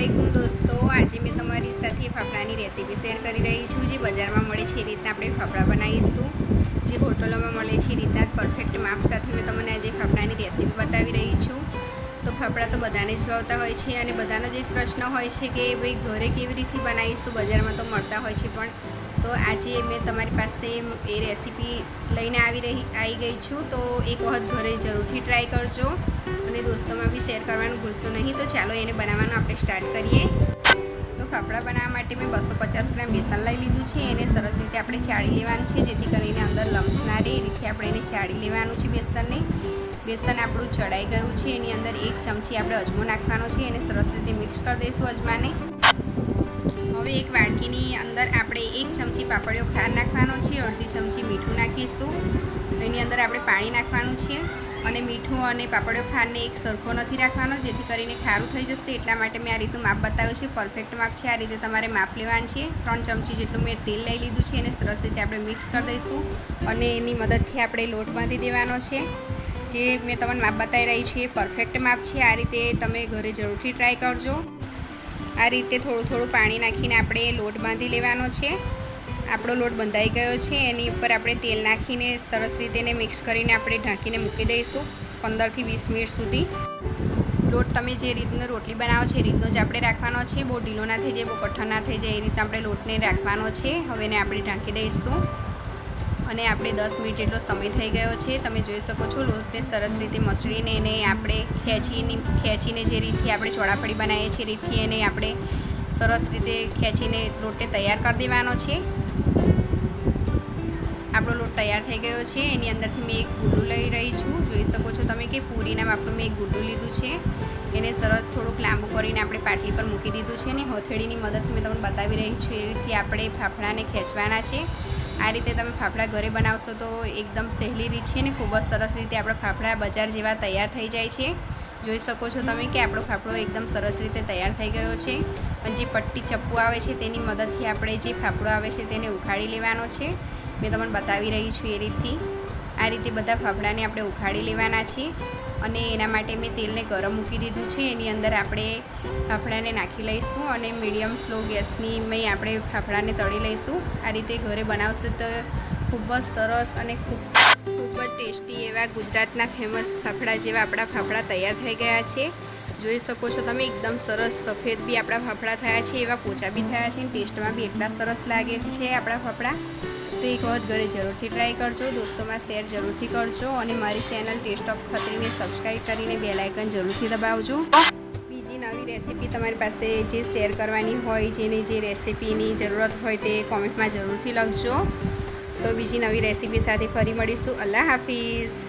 अस्सलामुअलैकुम दोस्तों, आज मैं तमारी साथे फाफड़ानी रेसिपी शेर करी रही छूँ। जे बजार में मळे छे रीतना आपणे फाफड़ा बनावीशुं। जे होटलों में मळे छे रीतना परफेक्ट माप साथे मैं तमने आज फाफड़ानी रेसिपी बतावी रही छूँ। तो फाफड़ा तो बधाने ज भावता होय छे अने बधानो ज एक प्रश्न होय छे के भाई घरे केवी रीते बनावीशुं, बजार में तो मळता होय छे पण तो आज मैं तमारी पासे ए रेसिपी लईने आई गई छूँ। तो एक वखत घरे जरूरथी ट्राय करजो અને દોસ્તોમાં બી શેર કરવાનું ભૂલશો નહીં। તો ચાલો એને બનાવવાનું આપણે સ્ટાર્ટ કરીએ। તો ફાફડા બનાવવા માટે મેં 250 ગ્રામ બેસન લઈ લીધું છે। એને સરસ રીતે આપણે ચાળી લેવાનું છે જેથી કરીને અંદર લમ્સ ના રહે એ રીતે આપણે એને ચાળી લેવાનું છે બેસનને। બેસન આપણું ચડાઈ ગયું છે, એની અંદર 1 ચમચી આપણે અજમો નાખવાનો છે। એને સરસ રીતે મિક્સ કરી દઈશું અજમાને। હવે એક વાડકીની અંદર આપણે 1 ચમચી પાપડિયો ખાર નાખવાનો છે, અડધી ચમચી મીઠું નાખીશું। એની અંદર આપણે પાણી નાખવાનું છે અને મીઠું અને પાપડિયો ખારને એક સરખો નથી રાખવાનો જેથી કરીને ખારું થઈ જશે, એટલા માટે મેં આ રીતનું માપ બતાવ્યું છે। પરફેક્ટ માપ છે, આ રીતે તમારે માપ લેવાનું છે। 3 ચમચી જેટલું મેં તેલ લઈ લીધું છે, એને સરસ રીતે આપણે મિક્સ કરી દઈશું અને એની મદદથી આપણે લોટ બાંધી દેવાનો છે। જે મેં તમને માપ બતાવી રહી છું એ પરફેક્ટ માપ છે, આ રીતે તમે ઘરે જરૂરથી ટ્રાય કરજો। આ રીતે થોડું થોડું પાણી નાખીને આપણે લોટ બાંધી લેવાનો છે। આપણો લોટ બંધાઈ ગયો છે, એની ઉપર આપણે તેલ નાખીને સરસ રીતે એને મિક્સ કરીને આપણે ઢાંકીને મૂકી દઈશું 15 થી 20 મિનિટ સુધી। લોટ તમે જે રીતનો રોટલી બનાવો છો એ રીતનો જ આપણે રાખવાનો છે, બહુ ઢીલો ના થઈ જાય, બહુ કઠણ ના થઈ જાય, એ રીતે આપણે લોટને રાખવાનો છે। હવે એને આપણે ઢાંકી દઈશું અને આપણે 10 મિનિટ જેટલો સમય થઈ ગયો છે। તમે જોઈ શકો છો લોટને સરસ રીતે મસળીને એને આપણે ખેંચીને જે રીતથી આપણે ચોળાફળી બનાવીએ છીએ એ રીતથી એને આપણે સરસ રીતે ખેંચીને લોટને તૈયાર કરી દેવાનો છે। આપણો લોટ તૈયાર થઈ ગયો છે, એની અંદરથી મેં એક ગુંડું લઈ રહી છું। જોઈ શકો છો તમે કે પૂરીના માપનું મેં એક ગુંડું લીધું છે। એને સરસ થોડુંક લાંબુ કરીને આપણે પાટલી પર મૂકી દીધું છે અને હથેળીની મદદથી મેં તમને બતાવી રહી છું એ રીતે આપણે ફાફડાને ખેંચવાના છે। આ રીતે તમે ફાફડા ઘરે બનાવશો તો એકદમ સહેલી રીત છે ને ખૂબ જ સરસ રીતે આપણા ફાફડા બજાર જેવા તૈયાર થઈ જાય છે। જોઈ શકો છો તમે કે આપણો ફાફડો એકદમ સરસ રીતે તૈયાર થઈ ગયો છે। અને જે પટ્ટી ચપ્પુ આવે છે તેની મદદથી આપણે જે ફાફડો આવે છે તેને ઉખાડી લેવાનો છે। મેં તમને બતાવી રહી છું એ રીતથી આ રીતે બધા ફાફડાને આપણે ઉખાડી લેવાના છે અને એના માટે મેં તેલને ગરમ મૂકી દીધું છે। એની અંદર આપણે ફાફડાને નાખી લઈશું અને મીડિયમ સ્લો ગેસની મેં આપણે ફાફડાને તળી લઈશું। આ રીતે ઘરે બનાવશું તો ખૂબ જ સરસ અને ખૂબ જ ટેસ્ટી એવા ગુજરાતના ફેમસ ફાફડા જેવા આપણા ફાફડા તૈયાર થઈ ગયા છે। જોઈ શકો છો તમે એકદમ સરસ સફેદ બી આપણા ફાફડા થયા છે, એવા પોચા બી થયા છે, ટેસ્ટમાં બી એટલા સરસ લાગે છે આપણા ફાફડા। તો એક વખત ઘરે જરૂરથી ટ્રાય કરજો, દોસ્તોમાં શેર જરૂરથી કરજો અને મારી ચેનલ ટેસ્ટ ઓફ ખત્રીને સબસ્ક્રાઈબ કરીને બેલ આઇકન જરૂરથી દબાવજો। બીજી નવી રેસીપી તમારી પાસે જે શેર કરવાની હોય, જેને જે રેસીપીની જરૂરત હોય તે કોમેન્ટમાં જરૂરથી લખજો। તો બીજી નવી રેસીપી સાથે ફરી મળીશું। અલ્લાહ હાફિઝ।